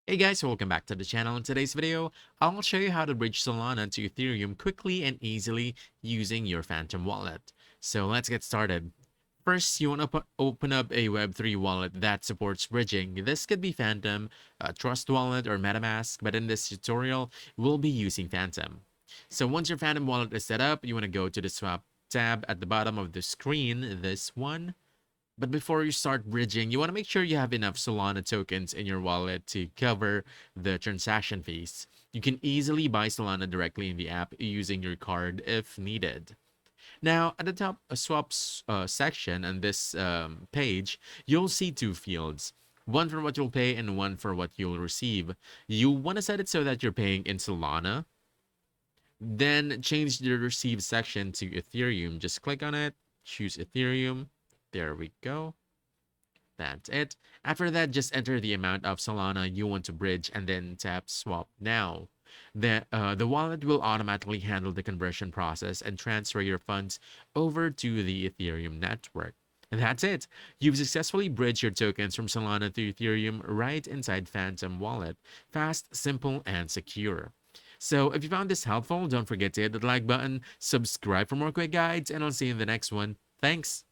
Hey guys, welcome back to the channel. In today's video, I'll show you how to bridge Solana to Ethereum quickly and easily using your Phantom wallet. So let's get started. First, you want to open up a Web3 wallet that supports bridging. This could be Phantom, Trust Wallet, or MetaMask, but in this tutorial, we'll be using Phantom. So once your Phantom wallet is set up, you want to go to the Swap tab at the bottom of the screen, this one. But before you start bridging, you want to make sure you have enough Solana tokens in your wallet to cover the transaction fees. You can easily buy Solana directly in the app using your card if needed. Now, at the top swaps section on this page, you'll see two fields. One for what you'll pay and one for what you'll receive. You want to set it so that you're paying in Solana. Then change the receive section to Ethereum. Just click on it, choose Ethereum. There we go. That's it. After that, just enter the amount of Solana you want to bridge and then tap swap now. The wallet will automatically handle the conversion process and transfer your funds over to the Ethereum network. And that's it. You've successfully bridged your tokens from Solana to Ethereum right inside Phantom Wallet. Fast, simple, and secure. So if you found this helpful, don't forget to hit the like button, subscribe for more quick guides, and I'll see you in the next one. Thanks.